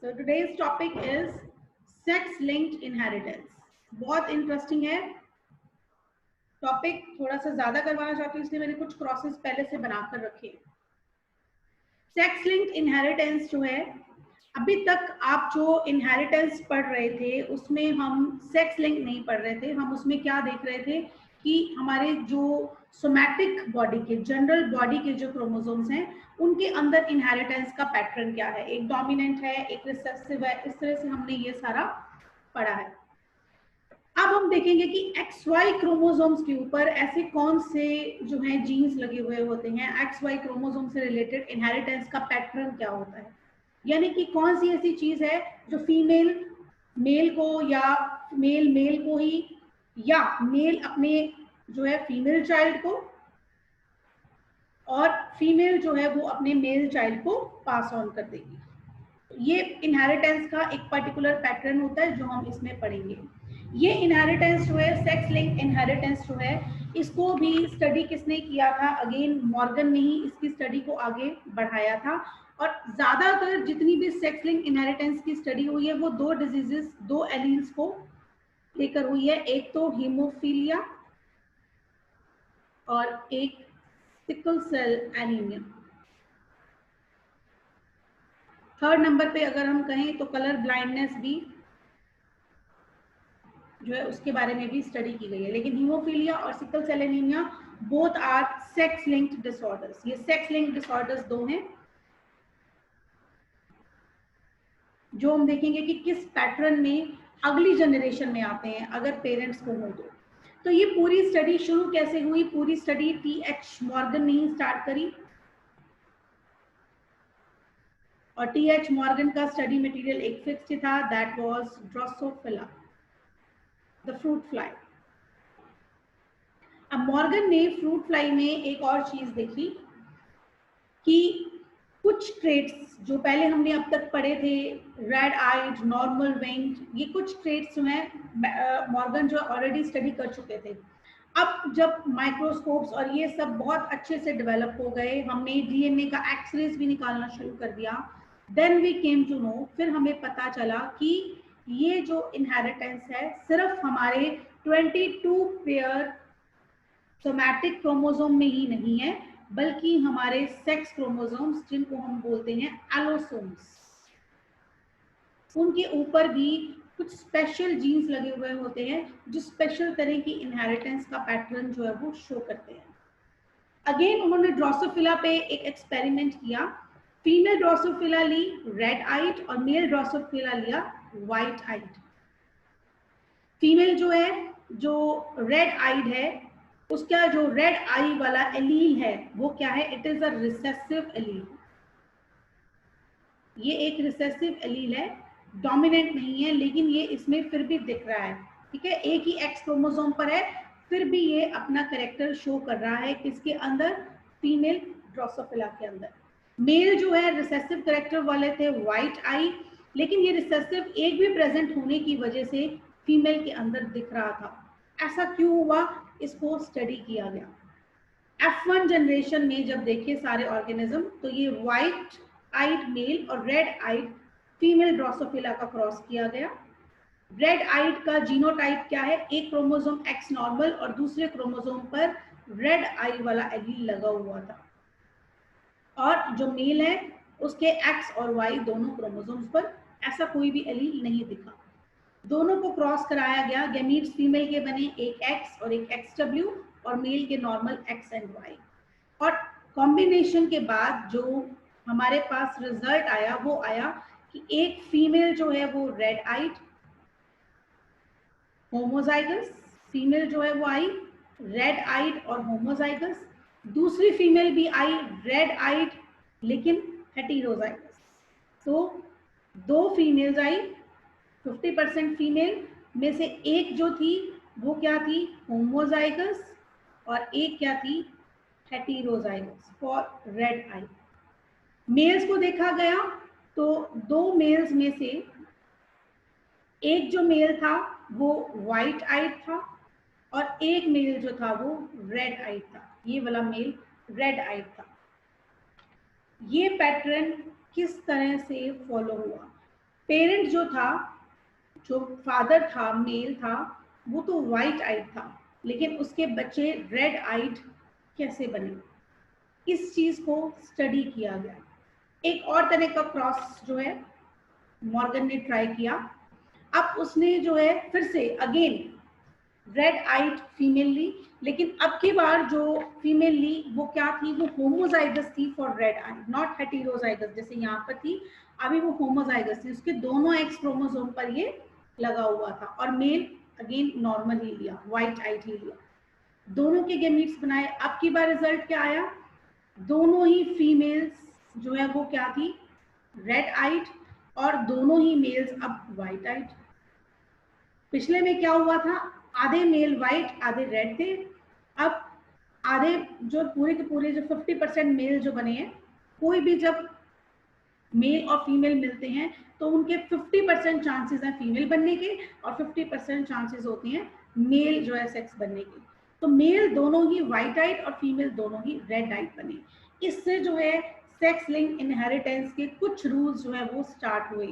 So today's topic is sex linked inheritance. बहुत interesting है topic, थोड़ा सा ज्यादा करवाना चाहती हूँ इसलिए मैंने कुछ क्रॉसेस पहले से बनाकर रखे। सेक्स लिंक्ड इनहेरिटेंस जो है, अभी तक आप जो इनहेरिटेंस पढ़ रहे थे उसमें हम सेक्स लिंक नहीं पढ़ रहे थे। हम उसमें क्या देख रहे थे कि हमारे जो सोमैटिक बॉडी के, जनरल बॉडी के जो क्रोमोसोम्स हैं उनके अंदर इनहेरिटेंस का पैटर्न क्या है, एक डोमिनेंट है, एक रिसेसिव है, इस तरह से हमने ये सारा पढ़ा है। अब हम देखेंगे कि XY क्रोमोसोम्स के ऊपर ऐसे कौन से जो है जीन्स लगे हुए होते हैं, XY क्रोमोसोम से रिलेटेड इनहेरिटेंस का पैटर्न क्या होता है, यानी कि कौन सी ऐसी चीज है जो फीमेल मेल को या मेल मेल को ही या मेल अपने जो है फीमेल चाइल्ड को और फीमेल जो है वो अपने मेल चाइल्ड को पास ऑन कर देगी। ये इनहेरिटेंस का एक पर्टिकुलर पैटर्न होता है जो हम इसमें पढ़ेंगे। ये इनहेरिटेंस जो है, सेक्स लिंक इनहेरिटेंस जो है, इसको भी स्टडी किसने किया था? अगेन मॉर्गन ने ही इसकी स्टडी को आगे बढ़ाया था। और ज्यादातर जितनी भी सेक्स लिंक इनहेरिटेंस की स्टडी हुई है वो दो डिजीजेस, दो एलील्स को लेकर हुई है। एक तो हीमोफीलिया और एक sickle cell anaemia. Third number पे अगर हम कहें तो कलर ब्लाइंडनेस भी जो है उसके बारे में भी स्टडी की गई है। लेकिन हीमोफीलिया और sickle cell anaemia both are sex linked disorders. ये सेक्स लिंक्ड डिसऑर्डर्स दो हैं जो हम देखेंगे कि किस पैटर्न में अगली जनरेशन में आते हैं अगर पेरेंट्स को हो तो ये पूरी स्टडी शुरू कैसे हुई? पूरी स्टडी TH मॉर्गन ने ही स्टार्ट करी और TH मॉर्गन का स्टडी मटेरियल एक फिक्स्ड था, that was Drosophila the fruit fly. अब मॉर्गन ने फ्रूट फ्लाई में एक और चीज देखी कि कुछ ट्रेट्स जो पहले हमने अब तक पढ़े थे, रेड आइड, नॉर्मल विंग्ड, ये कुछ ट्रेट्स जो हैं मॉर्गन जो ऑलरेडी स्टडी कर चुके थे। अब जब माइक्रोस्कोप्स और ये सब बहुत अच्छे से डेवलप हो गए, हमने डीएनए का एक्सरेज भी निकालना शुरू कर दिया, then we came to know, फिर हमें पता चला कि ये जो इनहेरिटेंस है सिर्फ हमारे 22 पेयर सोमैटिक क्रोमोसोम में ही नहीं है, बल्कि हमारे सेक्स क्रोमोसोम्स जिनको हम बोलते हैं एलोसोम्स, उनके ऊपर भी कुछ स्पेशल जीन्स लगे हुए होते हैं जो स्पेशल तरह की इनहेरिटेंस का पैटर्न जो है वो शो करते हैं। अगेन उन्होंने ड्रोसोफिला पे एक एक्सपेरिमेंट किया। फीमेल ड्रोसोफिला ली रेड आइड और मेल ड्रोसोफिला लिया व्हाइट आइड। फीमेल जो है, जो रेड आइड है, उसका जो रेड आई वाला एलील है वो क्या है? It is a recessive allele. ये एक रिसेसिव एलील है, डोमिनेंट नहीं है, लेकिन ये इसमें फिर भी दिख रहा है। ठीक है, एक ही एक्स क्रोमोसोम पर है, फिर भी ये अपना कैरेक्टर शो कर रहा है किसके अंदर? फीमेल ड्रोसोफिला के अंदर। मेल जो है रिसेसिव कैरेक्टर वाले थे, व्हाइट आई, लेकिन ये रिसेसिव एक भी प्रेजेंट होने की वजह से फीमेल के अंदर दिख रहा था। ऐसा क्यों हुआ? इसको स्टडी किया गया। F1 जनरेशन में जब देखे सारे ऑर्गेनिज्म तो ये व्हाइट आइड मेल और रेड आइड फीमेल ड्रोसोफिला का क्रॉस किया गया। रेड आइड का जीनोटाइप क्या है? एक क्रोमोसोम एक्स नॉर्मल और दूसरे क्रोमोसोम पर रेड आई वाला एलील लगा हुआ था, और जो मेल है उसके एक्स और वाई दोनों क्रोमोसोम्स पर ऐसा कोई भी एलील नहीं दिखा। दोनों को क्रॉस कराया गया, गैमीट्स फीमेल के बने, एक एक्स और एक XW, और मेल के नॉर्मल एक्स एंड वाई। और कॉम्बिनेशन के बाद जो हमारे पास रिजल्ट आया वो आया कि एक फीमेल जो है वो रेड आइड होमोजाइगस, फीमेल जो है वो आई रेड आइड और होमोजाइगस, दूसरी फीमेल भी आई रेड आइड लेकिन हेटेरोजाइगस। तो दो फीमेल्स आई, 50% फीमेल में से एक जो थी वो क्या थी? होमोजाइगस, और एक क्या थी? Heterozygous for red eye. Males को देखा गया तो दो मेल्स में से एक जो मेल था वो व्हाइट आइड था और एक मेल जो था वो रेड आइड था। ये वाला मेल रेड आइड था। ये पैटर्न किस तरह से फॉलो हुआ? पेरेंट जो था, जो फादर था, मेल था, वो तो वाइट आइड था, लेकिन उसके बच्चे रेड आइड कैसे बने, इस चीज को स्टडी किया गया। एक और तरह का क्रॉस जो है मॉर्गन ने ट्राई किया। अब उसने जो है फिर से अगेन रेड आइड फीमेल ली, लेकिन अब की बार जो फीमेल ली वो क्या थी, वो होमोजाइगस थी for red eyed, not heterozygous जैसे यहाँ पर थी। अभी वो होमोजाइगस थी, उसके दोनों एक्स क्रोमोसोम पर ये लगा हुआ था, और मेल अगेन नॉर्मल ही लिया, व्हाइट आइड ही लिया, दोनों के गेमीट्स बनाए। अब की बार रिजल्ट क्या आया, दोनों ही फीमेल्स जो है वो क्या थी, रेड आइड, और दोनों ही मेल्स अब व्हाइट आइड। पिछले में क्या हुआ था, आधे मेल व्हाइट आधे रेड थे, अब आधे जो पूरे के पूरे जो 50% मेल जो बने हैं, कोई भी जब मेल और फीमेल मिलते हैं तो उनके 50% चांसेस हैं फीमेल बनने के, और 50% चांसेस होते हैं मेल जो है सेक्स बनने के। तो मेल दोनों ही व्हाइट आइड और फीमेल दोनों ही रेड आइड बने। इससे जो है सेक्स लिंक इनहेरिटेंस के कुछ रूल्स जो है वो स्टार्ट हुए।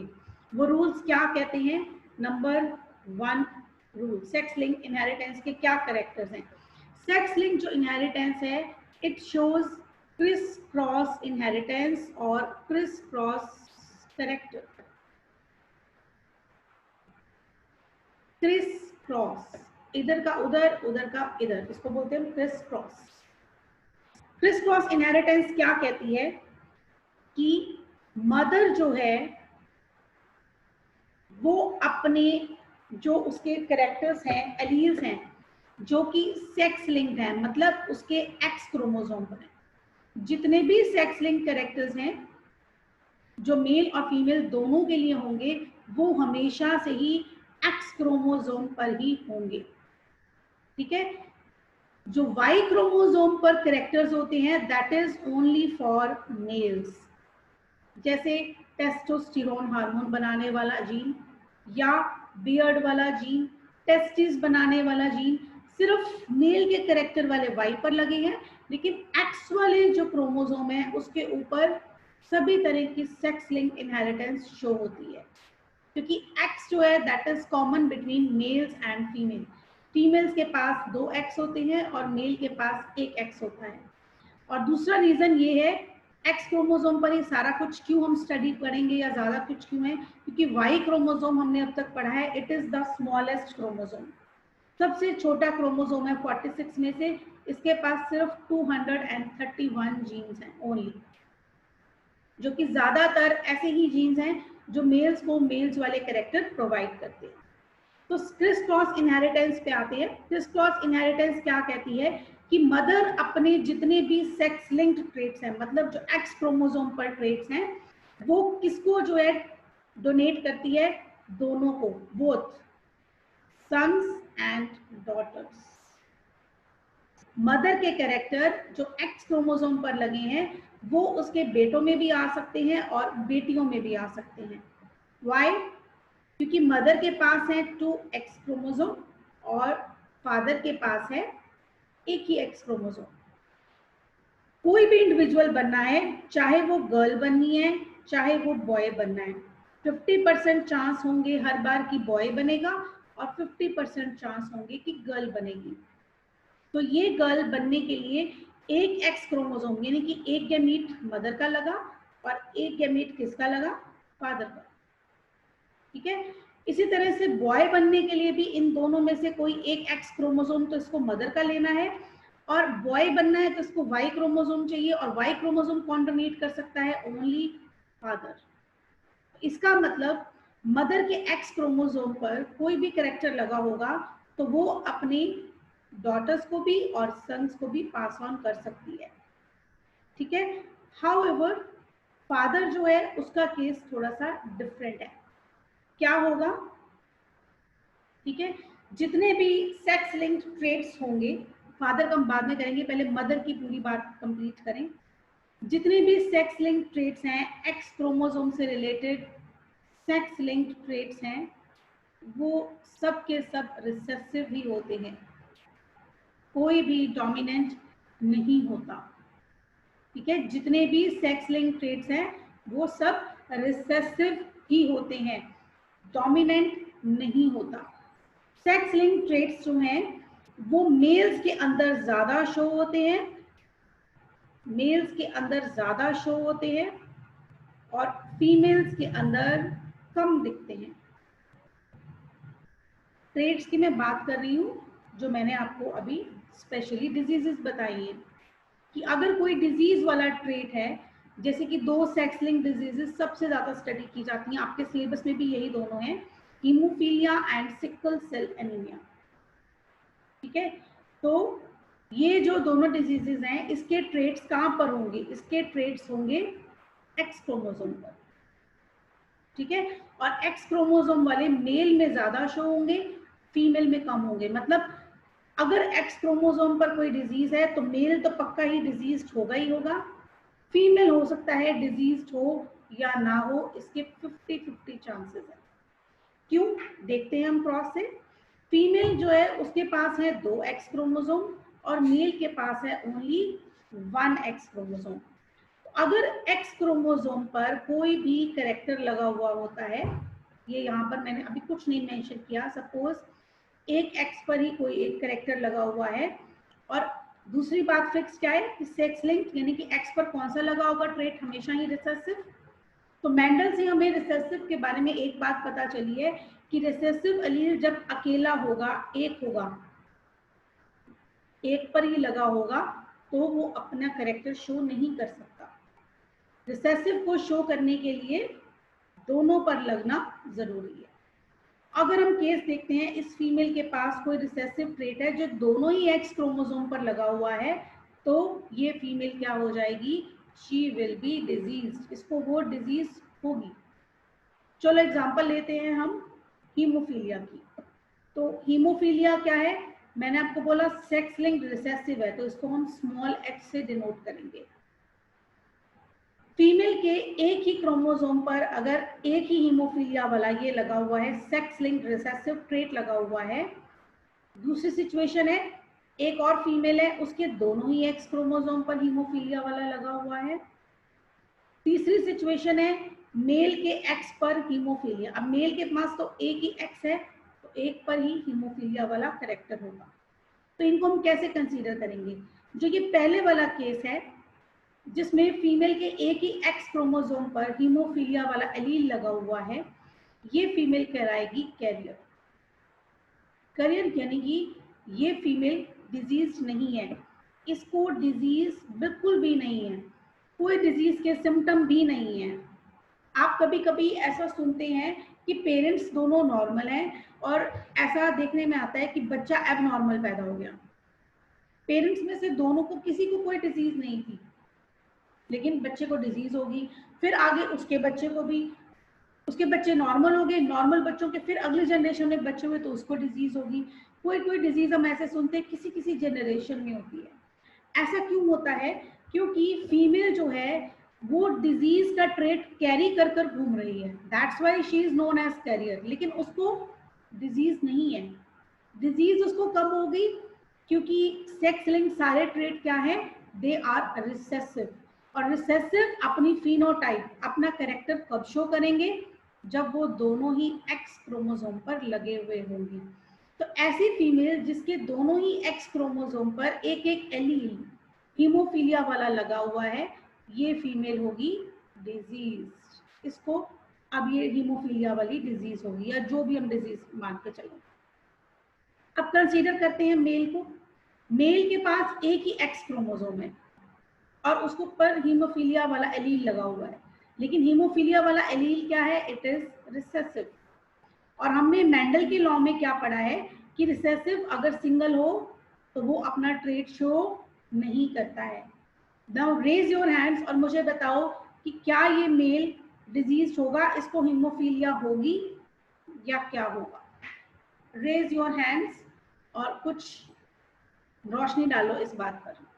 वो रूल्स क्या कहते हैं, number 1 rule, sex link inheritance के क्या कैरेक्टर्स हैं। सेक्स लिंक जो इनहेरिटेंस है, it shows criss cross inheritance और criss cross character. Criss cross, इधर का उधर, उधर का इधर, इसको बोलते हैं criss cross. Criss cross inheritance क्या कहती है कि मदर जो है वो अपने जो उसके कैरेक्टर्स हैं, एलील्स हैं, जो कि सेक्स लिंक्ड हैं, मतलब उसके एक्स क्रोमोसोम पर हैं, जितने भी सेक्स लिंक कैरेक्टर्स हैं जो मेल और फीमेल दोनों के लिए होंगे, वो हमेशा से ही एक्स क्रोमोसोम पर ही होंगे। ठीक है, जो वाई क्रोमोसोम पर कैरेक्टर्स होते हैं that is only for mails, जैसे टेस्टोस्टेरोन हार्मोन बनाने वाला जीन, या बियर्ड वाला जीन, टेस्टिस बनाने वाला जीन, सिर्फ मेल के कैरेक्टर वाले वाई पर लगे हैं, लेकिन एक्स वाले जो क्रोमोसोम है उसके ऊपर सभी तरह की सेक्स लिंक इनहेरिटेंस शो होती है, क्योंकि एक्स जो है that is common between mails and female. Females के पास 2 एक्स होते हैं और मेल के पास 1 एक्स होता है। और दूसरा रीजन ये है, एक्स क्रोमोसोम पर ही सारा कुछ क्यों हम स्टडी करेंगे या ज्यादा कुछ क्यों है, क्योंकि वाई क्रोमोसोम हमने अब तक पढ़ा है, it is the smallest chromosome, सबसे छोटा क्रोमोसोम है 46 में से, इसके पास सिर्फ 231 जीन्स हैं ओनली, जो कि ज्यादातर ऐसे ही जीन्स हैं जो मेल्स को मेल्स वाले कैरेक्टर प्रोवाइड करते हैं। तो क्रिस क्रॉस इनहेरिटेंस पे आते हैं। क्रिस क्रॉस इनहेरिटेंस क्या कहती है कि मदर अपने जितने भी सेक्स लिंक्ड ट्रेट्स हैं, मतलब जो एक्स क्रोमोसोम पर ट्रेट्स हैं, वो किसको जो है डोनेट करती है, दोनों को, both sons and daughters. Mother के कैरेक्टर जो एक्स क्रोमोसोम पर लगे हैं वो उसके बेटों में भी आ सकते हैं और बेटियों में भी आ सकते हैं। व्हाई? क्योंकि मदर के पास है 2 एक्स क्रोमोसोम और फादर के पास है एक ही एक्स क्रोमोसोम। कोई भी इंडिविजुअल बनना है, चाहे वो गर्ल बननी है चाहे वो बॉय बनना है, 50% चांस होंगे हर बार कि बॉय बनेगा और 50% चांस होंगे कि गर्ल बनेगी। तो ये गर्ल बनने के लिए एक एक्स क्रोमोसोम यानी कि एक गैमीट मदर का लगा और एक गैमीट किसका लगा, फादर का। ठीक है, इसी तरह से बॉय बनने के लिए भी इन दोनों में से कोई एक एक्स क्रोमोसोम तो इसको मदर का लेना है, और बॉय बनना है तो इसको वाई क्रोमोसोम चाहिए, और वाई क्रोमोसोम कौन डोनेट कर सकता है, ओनली फादर। इसका मतलब मदर के एक्स क्रोमोसोम पर कोई भी कैरेक्टर लगा होगा तो वो अपनी डॉटर्स को भी और सन्स को भी पास ऑन कर सकती है। ठीक है, हाउएवर फादर जो है उसका केस थोड़ा सा डिफरेंट है। क्या होगा, ठीक है, जितने भी सेक्स लिंक्ड ट्रेट्स होंगे, फादर का हम बाद में करेंगे, पहले मदर की पूरी बात कंप्लीट करें। जितने भी सेक्स लिंक्ड ट्रेट्स हैं, एक्स क्रोमोसोम से रिलेटेड सेक्स लिंक्ड ट्रेट्स हैं, वो सब के सब रिसेसिव ही होते हैं, कोई भी डोमिनेंट नहीं होता। ठीक है, जितने भी सेक्स लिंक्ड ट्रेट्स हैं वो सब रिसेसिव ही होते हैं, डोमिनेंट नहीं होता। सेक्स लिंक ट्रेट्स जो हैं वो मेल्स के अंदर ज्यादा शो होते हैं, मेल्स के अंदर ज्यादा शो होते हैं और फीमेल्स के अंदर कम दिखते हैं। ट्रेट्स की मैं बात कर रही हूँ जो मैंने आपको अभी स्पेशली डिजीजेस बताई हैं, कि अगर कोई डिजीज वाला ट्रेट है, जैसे कि दो सेक्स लिंक डिजीजेस सबसे ज्यादा स्टडी की जाती हैं, आपके सिलेबस में भी यही दोनों हैं, haemophilia and sickle cell anaemia. ठीक है, तो ये जो दोनों डिजीजेस हैं इसके ट्रेट्स कहाँ पर होंगे, इसके ट्रेट्स होंगे एक्स क्रोमोसोम पर। ठीक है, और एक्स क्रोमोसोम वाले मेल में ज्यादा शो होंगे, फीमेल में कम होंगे। मतलब अगर एक्स क्रोमोसोम पर कोई डिजीज है तो मेल तो पक्का ही डिजीज होगा ही होगा, फीमेल हो सकता है डिजीज हो या ना हो, इसके 50-50 चांसेस है। क्यों, देखते हैं हम क्रॉस से। फीमेल जो है उसके पास है 2 एक्स क्रोमोसोम और मेल के पास है ओनली 1 एक्स क्रोमोसोम। अगर एक्स क्रोमोसोम पर कोई भी कैरेक्टर लगा हुआ होता है, ये यहाँ पर मैंने अभी कुछ नहीं मेंशन किया, सपोज एक एक्स पर ही कोई एक कैरेक्टर लगा हुआ है, और दूसरी बात फिक्स क्या है कि सेक्स लिंक, यानी कि एक्स पर कौन सा लगा होगा ट्रेट, हमेशा ही रिसेसिव। तो मेंडल से हमें रिसेसिव के बारे में एक बात पता चली है कि रिसेसिव एलील जब अकेला होगा, एक होगा, एक पर ही लगा होगा, तो वो अपना कैरेक्टर शो नहीं कर सकता। रिसेसिव को शो करने के लिए दोनों पर लगना जरूरी है। अगर हम केस देखते हैं, इस फीमेल के पास कोई रिसेसिव ट्रेट है जो दोनों ही एक्स क्रोमोसोम पर लगा हुआ है, तो ये फीमेल क्या हो जाएगी, शी विल बी डिजीज, इसको वो डिजीज होगी। चलो एग्जांपल लेते हैं हम हीमोफीलिया की। तो हीमोफीलिया क्या है, मैंने आपको बोला सेक्स लिंक्ड रिसेसिव है, तो इसको हम स्मॉल एक्स से डिनोट करेंगे। फीमेल के एक ही क्रोमोसोम पर अगर एक ही हीमोफीलिया वाला ये लगा हुआ है, सेक्स लिंक्ड रिसेसिव ट्रेट लगा हुआ है। दूसरी सिचुएशन है, एक और फीमेल है, उसके दोनों ही एक्स क्रोमोसोम पर हीमोफीलिया वाला लगा हुआ है। तीसरी सिचुएशन है, मेल के एक्स पर हीमोफीलिया। अब मेल के पास तो एक ही एक्स है, तो एक पर ही हीमोफीलिया वाला कैरेक्टर होगा। तो इनको हम कैसे कंसीडर करेंगे, जो ये पहले वाला केस है जिसमें फीमेल के एक ही एक्स क्रोमोसोम पर हीमोफीलिया वाला एलील लगा हुआ है, ये फीमेल कहलाएगी कैरियर। कैरियर यानी कि ये फीमेल डिजीज नहीं है, इसको डिजीज बिल्कुल भी नहीं है, कोई डिजीज के सिम्टम भी नहीं है। आप कभी कभी ऐसा सुनते हैं कि पेरेंट्स दोनों नॉर्मल हैं और ऐसा देखने में आता है कि बच्चा एबनॉर्मल पैदा हो गया। पेरेंट्स में से दोनों को किसी को कोई डिजीज नहीं थी, लेकिन बच्चे को डिजीज होगी, फिर आगे उसके बच्चे को भी, उसके बच्चे नॉर्मल हो गए, नॉर्मल बच्चों के फिर अगली जनरेशन में बच्चे हुए तो उसको डिजीज होगी। कोई कोई डिजीज हम ऐसे सुनते हैं किसी किसी जनरेशन में होती है। ऐसा क्यों होता है, क्योंकि फीमेल जो है वो डिजीज का ट्रेट कैरी कर कर घूम रही है, that's why she is known as carrier. लेकिन उसको डिजीज नहीं है, डिजीज उसको कब होगी, क्योंकि सेक्स लिंक सारे ट्रेट क्या है, दे आर रिसेसिव। और रिसेसिव अपनी फिनोटाइप, अपना कैरेक्टर कब शो करेंगे, जब वो दोनों ही एक्स क्रोमोसोम पर लगे हुए होंगे। तो ऐसी फीमेल जिसके दोनों ही एक्स क्रोमोसोम पर एक एक एलील हीमोफीलिया वाला लगा हुआ है, ये फीमेल होगी डिजीज। इसको अब ये हीमोफीलिया वाली डिजीज होगी, या जो भी हम डिजीज मान के चलें। अब कंसीडर करते हैं मेल को। मेल के पास एक ही एक्स क्रोमोसोम है और उसको पर हीमोफीलिया वाला एलील लगा हुआ है, लेकिन हीमोफीलिया वाला एलील क्या है, इट इज रिसेसिव। और हमने मेंडल के लॉ में क्या पढ़ा है कि रिसेसिव अगर सिंगल हो तो वो अपना ट्रेट शो नहीं करता है। नाउ रेज योर हैंड्स और मुझे बताओ कि क्या ये मेल डिजीज होगा, इसको हीमोफीलिया होगी या क्या होगा। रेज योर हैंड्स और कुछ रोशनी डालो इस बात पर।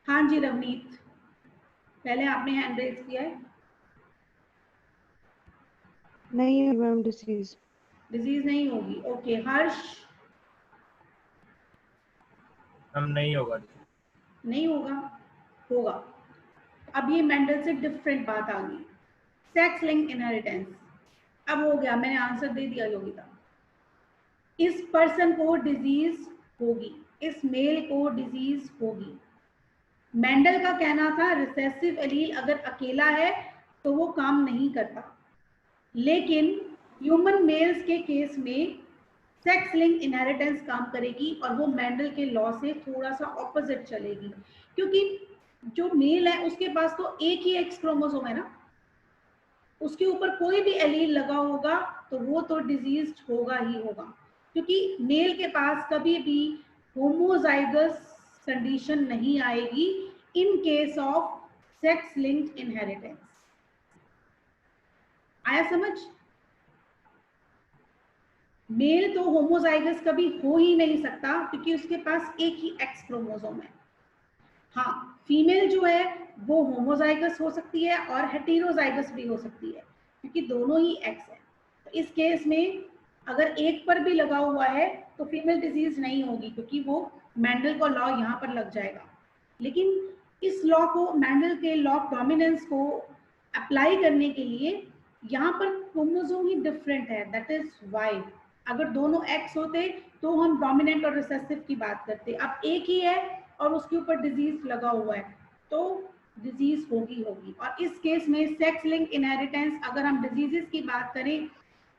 हाँ जी रवनीत, पहले आपने हैंड रेज किया है। नहीं मैम, डिसीज डिजीज नहीं होगी, ओके। हर्ष, हम नहीं होगा। नहीं होगा, होगा। अब ये मेंडल से डिफरेंट बात आ गई, सेक्स लिंक इनहेरिटेंस। अब हो गया, मैंने आंसर दे दिया योगिता। इस पर्सन को डिजीज होगी, इस मेल को डिजीज होगी। मेंडल का कहना था रिसेसिव एलील अगर अकेला है तो वो काम नहीं करता, लेकिन ह्यूमन मेल्स के केस में सेक्स लिंक इनहेरिटेंस काम करेगी और वो मेंडल के लॉ से थोड़ा सा ऑपोजिट चलेगी, क्योंकि जो मेल है उसके पास तो एक ही एक्स क्रोमोसोम है ना, उसके ऊपर कोई भी एलील लगा होगा तो वो तो डिजीज होगा ही होगा, क्योंकि मेल के पास कभी भी होमोजाइगस कंडीशन नहीं आएगी in case of sex linked inheritance. आया समझ? मेल तो होमोजाइगस कभी हो ही नहीं सकता क्योंकि उसके पास एक ही एक्स क्रोमोसोम है। हाँ, फीमेल जो है वो होमोजाइगस हो सकती है और हेटेरोजाइगस भी हो सकती है क्योंकि दोनों ही एक्स है। तो इस केस में अगर एक पर भी लगा हुआ है तो फीमेल डिजीज नहीं होगी क्योंकि वो मेंडल का लॉ यहाँ पर लग जाएगा। लेकिन इस लॉ को, मेंडल के लॉ ऑफ डोमिनेंस को अप्लाई करने के लिए यहाँ पर क्रोमोसोम ही डिफरेंट है, दैट इज वाई। अगर दोनों एक्स होते तो हम डोमिनेंट और रिसेसिव की बात करते, अब एक ही है और उसके ऊपर डिजीज लगा हुआ है तो डिजीज होगी होगी। और इस केस में सेक्स लिंक इनहेरिटेंस, अगर हम डिजीजेस की बात करें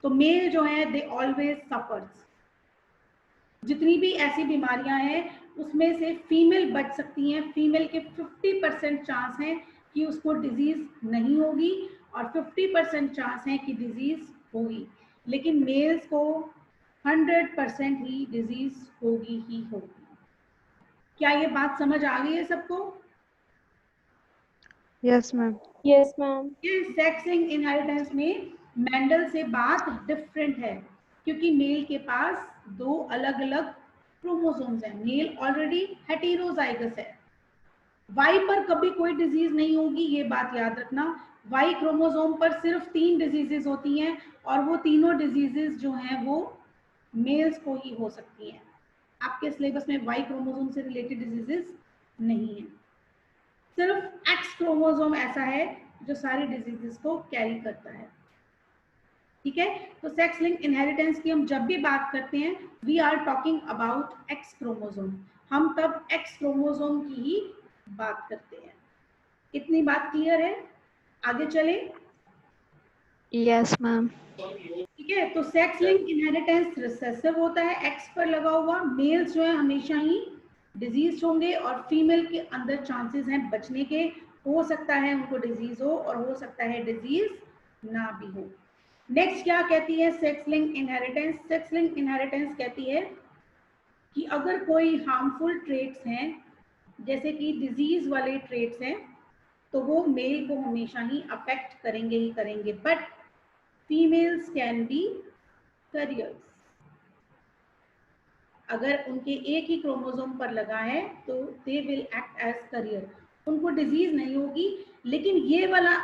तो मेल जो है दे ऑलवेज सफर्स। जितनी भी ऐसी बीमारियां हैं उसमें से फीमेल बच सकती हैं, फीमेल के 50% चांस हैं कि उसको डिजीज नहीं होगी और 50% चांस है कि डिजीज होगी, लेकिन मेल्स को 100% ही डिजीज होगी ही होगी। क्या ये बात समझ आ गई है सबको? Yes ma'am. Yes ma'am. ये सेक्स लिंक्ड इनहेरिटेंस में मेंडल से बात डिफरेंट है क्योंकि मेल के पास दो अलग अलग क्रोमोसोम्स हैं, मेल ऑलरेडी हेटेरोजाइगस है। वाई पर कभी कोई डिजीज नहीं होगी, ये बात याद रखना। वाई क्रोमोसोम पर सिर्फ 3 डिजीजेस होती हैं और वो तीनों डिजीजेस जो हैं वो मेल्स को ही हो सकती हैं। आपके सिलेबस में वाई क्रोमोसोम से रिलेटेड डिजीजेस नहीं है, सिर्फ एक्स क्रोमोसोम ऐसा है जो सारी डिजीजेस को कैरी करता है। ठीक है, तो सेक्स लिंक इनहेरिटेंस की हम जब भी बात करते हैं we are talking about X chromosome, हम तब एक्स क्रोमोसोम की ही बात करते हैं। इतनी बात क्लियर है? आगे चले। Yes ma'am. ठीक है, तो सेक्स लिंक इनहेरिटेंस रिसेसिव होता है, एक्स पर लगा हुआ। मेल्स जो है हमेशा ही डिजीज होंगे और फीमेल के अंदर चांसेस हैं बचने के, हो सकता है उनको डिजीज हो और हो सकता है डिजीज ना भी हो। नेक्स्ट क्या कहती है sex link inheritance? Sex link inheritance कहती है कि अगर कोई हार्मफुल ट्रेट्स हैं जैसे कि डिजीज वाले ट्रेट्स हैं तो वो मेल को हमेशा ही अफेक्ट करेंगे ही करेंगे, but females can be carriers. अगर उनके एक ही क्रोमोसोम पर लगा है तो they will act as carrier, उनको डिजीज नहीं होगी, लेकिन ये वाला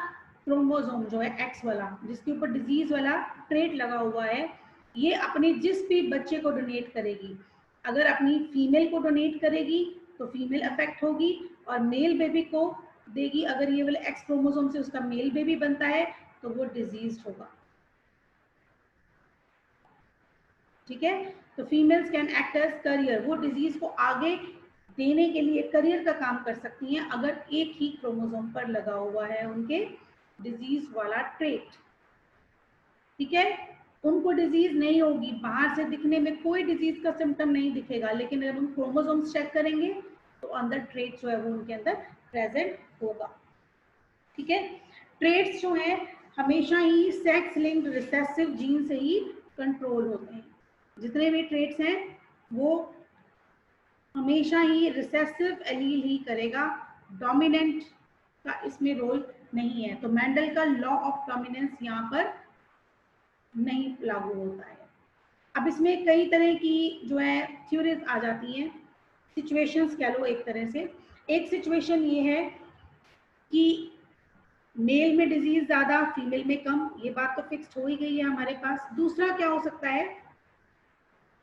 क्रोमोसोम जो है एक्स वाला जिसके ऊपर डिजीज वाला ट्रेट लगा हुआ है, ये अपने जिस भी बच्चे को डोनेट करेगी, अगर अपनी फीमेल को डोनेट करेगी तो फीमेल अफेक्ट होगी और मेल बेबी को देगी, अगर ये वाले एक्स क्रोमोसोम से उसका मेल बेबी बनता है तो वो डिजीज होगा। ठीक है, तो females can act as carrier, वो डिजीज को आगे देने के लिए करियर का काम कर सकती हैं अगर एक ही क्रोमोसोम पर लगा हुआ है उनके डिजीज वाला ट्रेट। ठीक है, उनको डिजीज नहीं होगी, बाहर से दिखने में कोई डिजीज का सिम्टम नहीं दिखेगा, लेकिन अगर हम क्रोमोसोम्स चेक करेंगे तो अंदर ट्रेट जो है वो उनके अंदर प्रेजेंट होगा। ठीक है, ट्रेट्स जो है हमेशा ही सेक्स लिंक्ड रिसेसिव जीन से ही कंट्रोल होते हैं, जितने भी ट्रेट्स हैं वो हमेशा ही रिसेसिव एलील ही करेगा, डोमिनेंट का इसमें रोल नहीं है। तो मेंडल का लॉ ऑफ डोमिनेंस यहाँ पर नहीं लागू होता है। अब इसमें कई तरह की जो है थ्योरीज आ जाती हैं, सिचुएशंस कह लो एक तरह से। एक सिचुएशन ये है कि मेल में डिजीज ज्यादा फीमेल में कम, ये बात तो फिक्स हो ही गई है हमारे पास। दूसरा क्या हो सकता है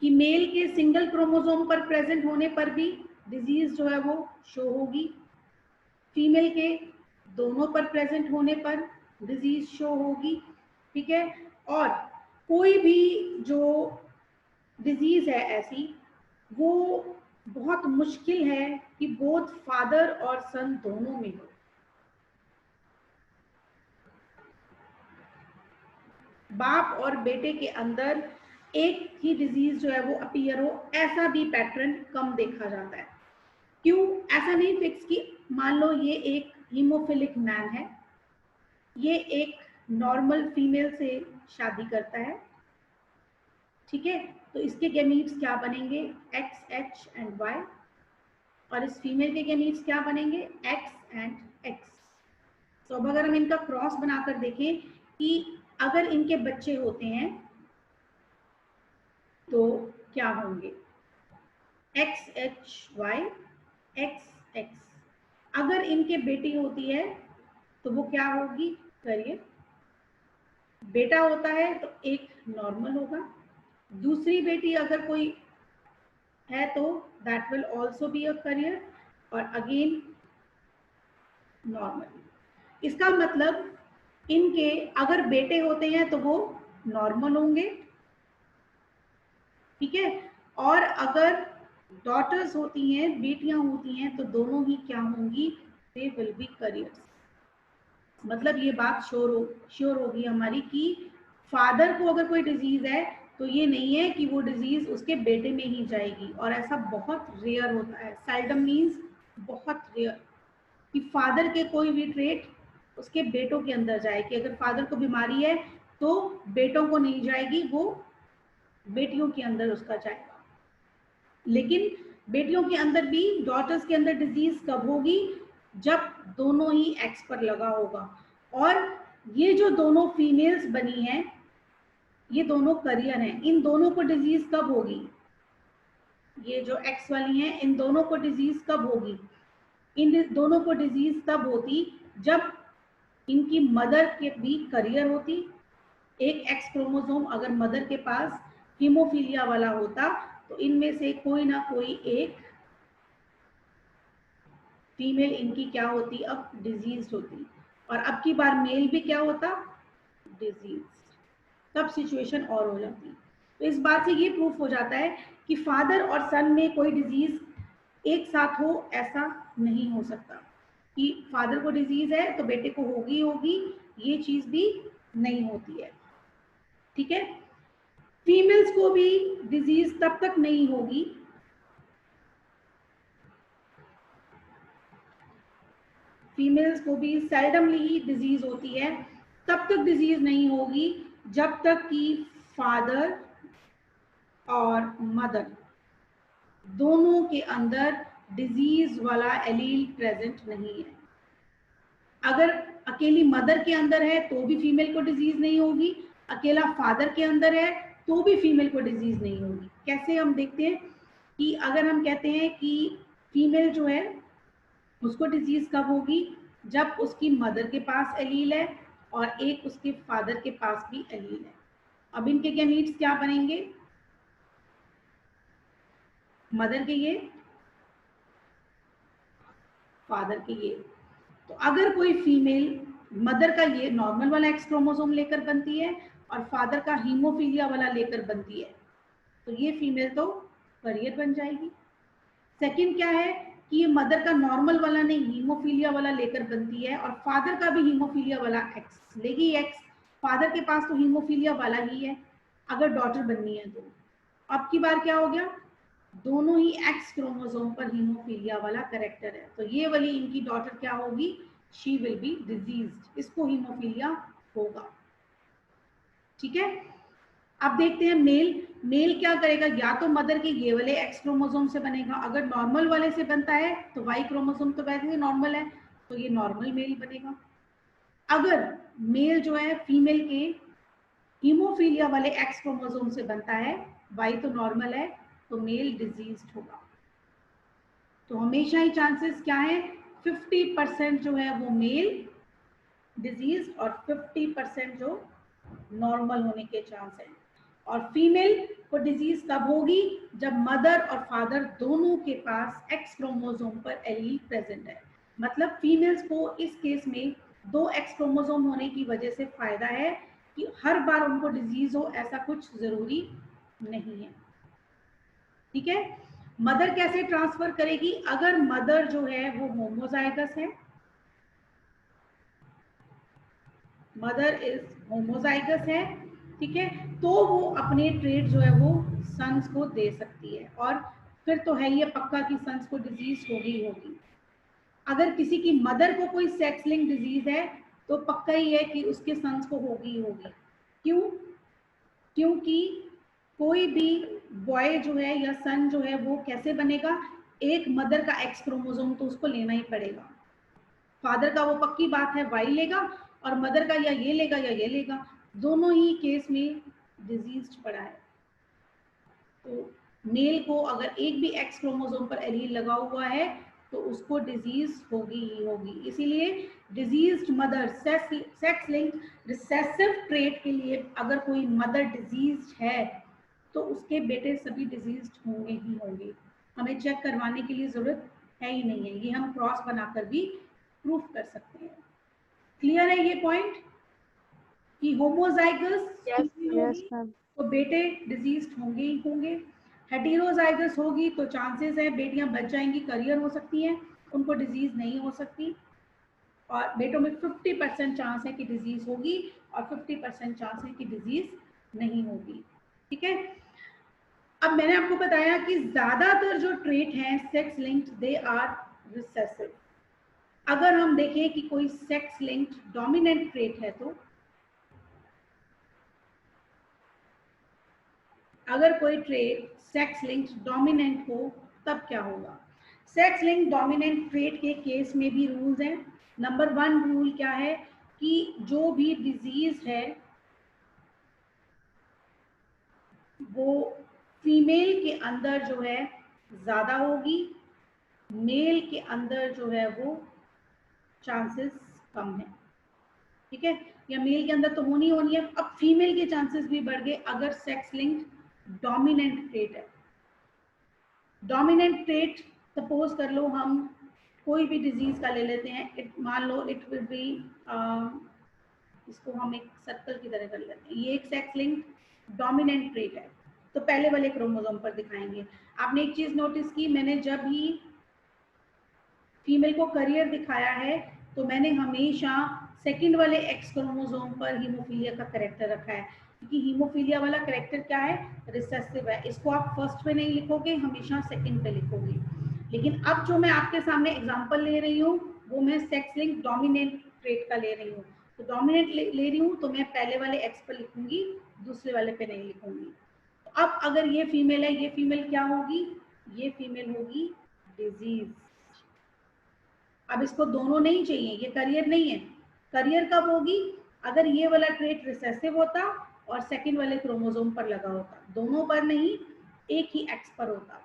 कि मेल के सिंगल क्रोमोसोम पर प्रेजेंट होने पर भी डिजीज जो है वो शो होगी। फीमेल के दोनों पर प्रेजेंट होने पर डिजीज शो होगी, ठीक है। और कोई भी जो डिजीज है ऐसी, वो बहुत मुश्किल है कि बोथ फादर और सन दोनों में हो। बाप और बेटे के अंदर एक ही डिजीज जो है वो अपीयर हो, ऐसा भी पैटर्न कम देखा जाता है। क्यों? ऐसा नहीं फिक्स कि मान लो ये एक हीमोफिलिक मैन है, ये एक नॉर्मल फीमेल से शादी करता है, ठीक है, तो इसके गैमीट्स क्या बनेंगे? X, H and Y. और इस फीमेल के गैमीट्स क्या बनेंगे? X and X. तो अब अगर हम इनका क्रॉस बनाकर देखें कि अगर इनके बच्चे होते हैं तो क्या होंगे? X H Y, X X. अगर इनके बेटी होती है तो वो क्या होगी? करियर। बेटा होता है तो एक नॉर्मल होगा, दूसरी बेटी अगर कोई है तो that will also be a career, और अगेन नॉर्मल। इसका मतलब इनके अगर बेटे होते हैं तो वो नॉर्मल होंगे, ठीक है, और अगर डॉटर्स होती हैं, बेटियां होती हैं, तो दोनों ही क्या होंगी? They will be careers. मतलब ये बात श्योर होगी हमारी कि फादर को अगर कोई डिजीज है तो ये नहीं है कि वो डिजीज उसके बेटे में ही जाएगी, और ऐसा बहुत रेयर होता है। सेल्डम मीन्स बहुत रेयर कि फादर के कोई भी ट्रेट उसके बेटों के अंदर जाए, कि अगर फादर को बीमारी है तो बेटों को नहीं जाएगी, वो बेटियों के अंदर उसका जाएगा। लेकिन बेटियों के अंदर भी, डॉटर्स के अंदर डिजीज कब होगी? जब दोनों ही एक्स पर लगा होगा। और ये जो दोनों फीमेल्स बनी हैं, ये दोनों करियर हैं, इन दोनों को डिजीज कब होगी? ये जो एक्स वाली हैं, इन दोनों को डिजीज कब होगी? इन दोनों को डिजीज तब होती जब इनकी मदर के भी करियर होती। एक एक्स क्रोमोसोम अगर मदर के पास हीमोफीलिया वाला होता तो इनमें से कोई ना कोई एक फीमेल इनकी क्या होती? अब डिजीज होती। और अब की बार मेल भी क्या होता? डिजीज। तब सिचुएशन और हो जाती। तो इस बात से ये प्रूफ हो जाता है कि फादर और सन में कोई डिजीज एक साथ हो, ऐसा नहीं हो सकता कि फादर को डिजीज है तो बेटे को होगी होगी, ये चीज भी नहीं होती है, ठीक है। फीमेल्स को भी डिजीज तब तक नहीं होगी, फीमेल्स को भी सेल्डमली ही डिजीज होती है, तब तक डिजीज नहीं होगी जब तक कि फादर और मदर दोनों के अंदर डिजीज वाला एलील प्रेजेंट नहीं है। अगर अकेली मदर के अंदर है तो भी फीमेल को डिजीज नहीं होगी, अकेला फादर के अंदर है तो भी फीमेल को डिजीज नहीं होगी। कैसे? हम देखते हैं कि अगर हम कहते हैं कि फीमेल जो है उसको डिजीज कब होगी? जब उसकी मदर के पास एलील है और एक उसके फादर के पास भी एलील है। अब इनके गैमीट्स क्या बनेंगे? मदर के ये, फादर के ये। तो अगर कोई फीमेल मदर का ये नॉर्मल वाला एक्स क्रोमोसोम लेकर बनती है और फादर का हीमोफीलिया वाला लेकर बनती है, तो ये फीमेल तो करियर बन जाएगी। सेकंड क्या है कि ये मदर का नॉर्मल वाला नहीं, हीमोफीलिया वाला लेकर बनती है, और फादर का भी हीमोफीलिया वाला एक्स लेगी। एक्स, फादर के पास तो हीमोफीलिया वाला ही है अगर डॉटर बननी है तो। अब की बार क्या हो गया? दोनों ही एक्स क्रोमोसोम पर हीमोफीलिया वाला कैरेक्टर है, तो ये वाली इनकी डॉटर क्या होगी? शी विल बी डिजीज्ड, इसको हीमोफीलिया होगा, ठीक है। अब देखते हैं मेल। मेल क्या करेगा? या तो मदर के ये वाले एक्स क्रोमोसोम से बनेगा, अगर नॉर्मल वाले से बनता है तो वाई क्रोमोसोम तो वैसे ही नॉर्मल है तो ये नॉर्मल मेल बनेगा। अगर मेल जो है फीमेल के हीमोफीलिया वाले एक्स क्रोमोसोम से बनता है, वाई तो नॉर्मल है, तो मेल डिजीज्ड होगा। तो हमेशा ही चांसेस क्या है? 50% जो है वो मेल डिजीज और 50% जो नॉर्मल होने के चांस है। और फीमेल को डिजीज कब होगी? जब मदर और फादर दोनों के पास एक्स क्रोमोसोम पर एलील प्रेजेंट है। मतलब फीमेल्स को इस केस में 2 एक्स क्रोमोसोम होने की वजह से फायदा है कि हर बार उनको डिजीज हो ऐसा कुछ जरूरी नहीं है। ठीक है। मदर कैसे ट्रांसफर करेगी? अगर मदर जो है वो होमोजाइगस है, मदर इज होमोजाइगस है, ठीक है, तो वो अपने ट्रेट जो है वो सन्स को दे सकती है। और फिर तो है ये पक्का कि सन्स को डिजीज होगी होगी। अगर किसी की मदर को कोई सेक्स लिंक डिजीज है तो पक्का ही है कि उसके सन्स को होगी होगी। क्यों? क्योंकि कोई भी बॉय जो है या सन जो है वो कैसे बनेगा? एक मदर का एक्स क्रोमोसोम तो उसको लेना ही पड़ेगा। फादर का वो पक्की बात है वाई लेगा, और मदर का या ये लेगा या ये लेगा, दोनों ही केस में डिजीज पड़ा है। तो मेल को अगर एक भी एक्स क्रोमोसोम पर एलील लगा हुआ है तो उसको डिजीज होगी ही होगी। इसीलिए diseased mother sex link recessive trait के लिए अगर कोई मदर डिजीज है तो उसके बेटे सभी डिजीज्ड होंगे ही होंगे। हमें चेक करवाने की लिए जरूरत है ही नहीं है, ये हम क्रॉस बनाकर भी प्रूफ कर सकते हैं। क्लियर है ये पॉइंट कि होमोजाइगस Yes, yes, होगी ma'am. तो बेटे डिजीज होंगे ही होंगे, हेटेरोजाइगस होगी तो चांसेस है बेटियां बच जाएंगी, करियर हो सकती हैं, उनको डिजीज नहीं हो सकती। और बेटों में 50% चांस है कि डिजीज होगी और 50% चांस है कि डिजीज नहीं होगी। ठीक है। अब मैंने आपको बताया कि ज्यादातर जो ट्रेट हैं sex linked they are recessive. अगर हम देखें कि कोई सेक्स लिंक्ड डोमिनेंट ट्रेट है तो अगर कोई ट्रेट सेक्स लिंक्ड डोमिनेंट हो तब क्या होगा? सेक्स लिंक्ड डोमिनेंट ट्रेट के केस में भी रूल्स हैं। नंबर 1 रूल क्या है कि जो भी डिजीज है वो फीमेल के अंदर जो है ज्यादा होगी, मेल के अंदर जो है वो चांसेस कम है। ठीक है, या मेल के अंदर तो होनी होनी है। अब फीमेल के चांसेस भी बढ़ गए अगर सेक्स लिंक्ड डोमिनेंट ट्रेट है। डोमिनेंट ट्रेट सपोज कर लो हम कोई भी डिजीज का ले लेते हैं, मान लो इट विल बी, इसको हम एक सर्कल की तरह कर लेते हैं, ये एक सेक्स लिंक्ड डोमिनेंट ट्रेट है तो पहले वाले क्रोमोसोम पर दिखाएंगे। आपने एक चीज नोटिस की, मैंने जब ही फीमेल को करियर दिखाया है तो मैंने हमेशा सेकंड वाले एक्स क्रोमोसोम पर हीमोफीलिया का करेक्टर रखा है, क्योंकि हीमोफीलिया वाला करेक्टर क्या है? रिसेसिव है। इसको आप फर्स्ट पे नहीं लिखोगे, हमेशा सेकंड पे लिखोगे। लेकिन अब जो मैं आपके सामने एग्जांपल ले रही हूँ वो मैं सेक्स लिंक डोमिनेंट ट्रेट का ले रही हूँ। तो डोमिनेंट ले रही हूँ तो मैं पहले वाले एक्स पर लिखूंगी, दूसरे वाले पे नहीं लिखूंगी। तो अब अगर ये फीमेल है, ये फीमेल क्या होगी? ये फीमेल होगी डिजीज। अब इसको दोनों नहीं चाहिए, ये करियर नहीं है। करियर कब होगी? अगर ये वाला ट्रेट रिसेसिव होता और सेकंड वाले क्रोमोसोम पर लगा होता, दोनों पर नहीं, एक ही एक्स पर होता,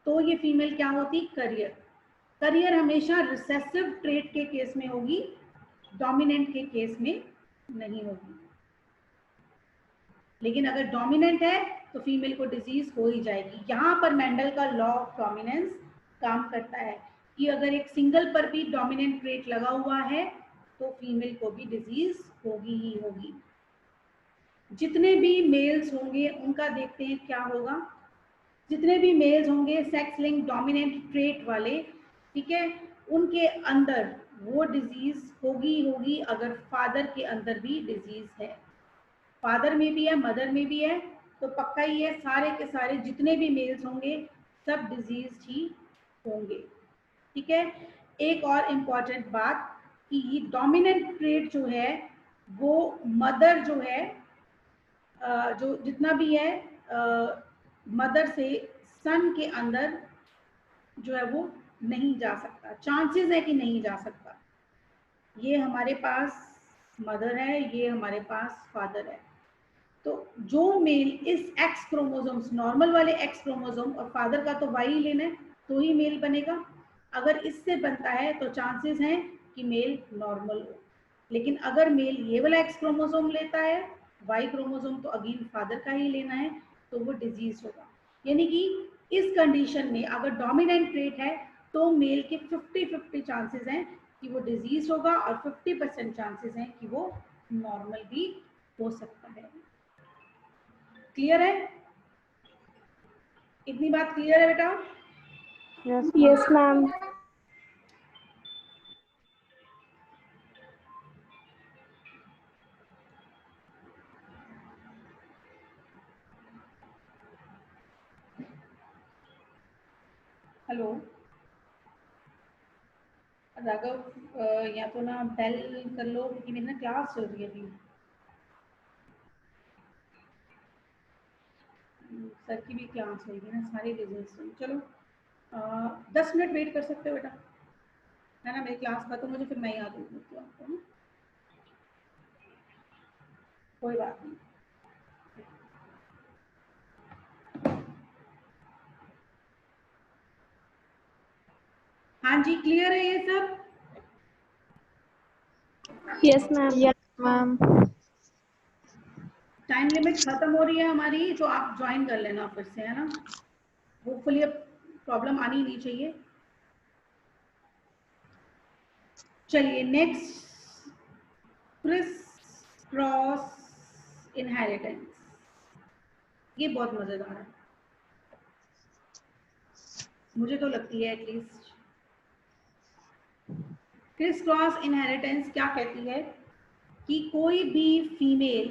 तो ये फीमेल क्या होती? करियर। करियर हमेशा रिसेसिव ट्रेट के केस में होगी, डोमिनेंट के केस में नहीं होगी। लेकिन अगर डोमिनेंट है तो फीमेल को डिजीज हो ही जाएगी। यहाँ पर मेंडल का लॉ ऑफ डोमिनेंस काम करता है कि अगर एक सिंगल पर भी डोमिनेंट ट्रेट लगा हुआ है तो फीमेल को भी डिजीज होगी ही होगी। जितने भी मेल्स होंगे उनका देखते हैं क्या होगा। जितने भी मेल्स होंगे सेक्स लिंक डोमिनेंट ट्रेट वाले, ठीक है, उनके अंदर वो डिजीज होगी होगी अगर फादर के अंदर भी डिजीज है। फादर में भी है, मदर में भी है, तो पक्का ही है सारे के सारे जितने भी मेल्स होंगे सब डिजीज ही होंगे। ठीक है। एक और इम्पॉर्टेंट बात कि डोमिनेंट ट्रेट जो है वो मदर जो है, जो जितना भी है मदर से सन के अंदर जो है वो नहीं जा सकता। चांसेस है कि नहीं जा सकता। ये हमारे पास मदर है, ये हमारे पास फादर है, तो जो मेल इस एक्स क्रोमोसोम्स, नॉर्मल वाले एक्स क्रोमोसोम, और फादर का तो वाई लेना है तो ही मेल बनेगा। अगर इससे बनता है तो चांसेस हैं कि मेल नॉर्मल हो। लेकिन अगर मेल ये वाला एक्स क्रोमोसोम लेता है वाई क्रोमोसोम तो अगेन फादर का ही लेना है, तो वो डिजीज होगा। यानी कि इस कंडीशन में अगर डोमिनेंट ट्रेट है तो मेल के 50-50 चांसेस हैं कि वो डिजीज होगा और 50% चांसेस हैं कि वो नॉर्मल भी हो सकता है। क्लियर है? इतनी बात क्लियर है बेटा? Yes ma'am. हेलो राघव, या तो ना बेल कर लो क्योंकि मेरी ना क्लास चल रही है अभी। सर की भी क्लास होगी ना, सारे बिजनेस। चलो 10 मिनट वेट कर सकते हो बेटा, है ना? मेरी क्लास खत्म हो जाए फिर मैं याद दूंगी आपको, कोई बात नहीं। हाँ जी, क्लियर है ये सब? Yes ma'am. Yes ma'am. Time limit खत्म हो रही है हमारी, तो आप ज्वाइन कर लेना फिर से, है ना? होपफुली अब प्रॉब्लम आनी नहीं चाहिए। चलिए नेक्स्ट, क्रिस क्रॉस इनहेरिटेंस। ये बहुत मजेदार है, मुझे तो लगती है एटलीस्ट। क्रिस क्रॉस इनहेरिटेंस क्या कहती है कि कोई भी फीमेल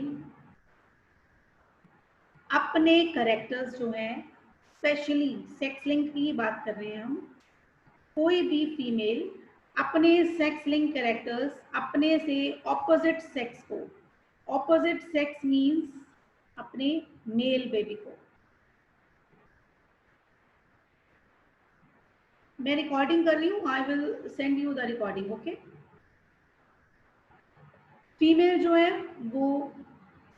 अपने करेक्टर्स जो हैं, स्पेशली सेक्स लिंक की बात कर रहे हैं हम, कोई भी फीमेल अपने सेक्स लिंक कैरेक्टर्स अपने से ऑपोजिट सेक्स को, ऑपोजिट सेक्स मींस अपने मेल बेबी को, मैं रिकॉर्डिंग कर रही हूँ, I will send you the recording, okay? Female जो है वो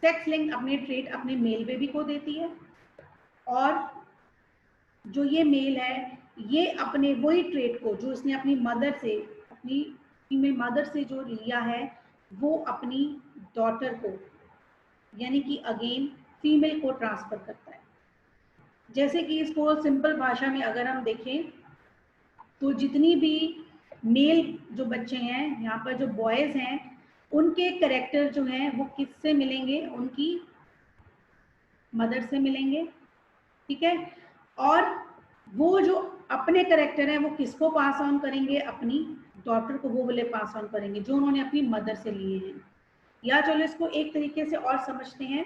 सेक्स लिंक अपने ट्रेट अपने मेल बेबी को देती है, और जो ये मेल है ये अपने वही ट्रेट को जो इसने अपनी मदर से, अपनी फीमेल मदर से जो लिया है, वो अपनी डॉटर को, यानी कि अगेन फीमेल को ट्रांसफर करता है। जैसे कि इसको सिंपल भाषा में अगर हम देखें तो जितनी भी मेल जो बच्चे हैं, यहाँ पर जो बॉयज हैं, उनके कैरेक्टर जो हैं वो किससे मिलेंगे? उनकी मदर से मिलेंगे, ठीक है? और वो जो अपने कैरेक्टर हैं वो किसको पास ऑन करेंगे? अपनी डॉटर को वो वाले पास ऑन करेंगे जो उन्होंने अपनी मदर से लिए हैं। या चलो इसको एक तरीके से और समझते हैं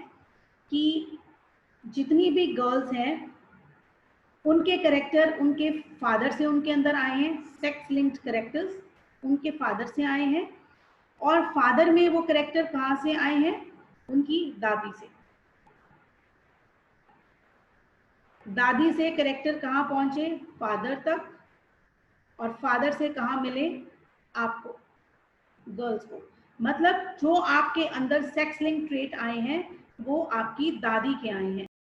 कि जितनी भी गर्ल्स हैं उनके कैरेक्टर उनके फादर से उनके अंदर आए हैं, सेक्स लिंक्ड कैरेक्टर्स उनके फादर से आए हैं, और फादर में वो कैरेक्टर कहाँ से आए हैं? उनकी दादी से। दादी से कैरेक्टर कहाँ पहुंचे? फादर तक, और फादर से कहाँ मिले आपको? गर्ल्स को। मतलब जो आपके अंदर सेक्स लिंक ट्रेट आए हैं वो आपकी दादी के आए हैं।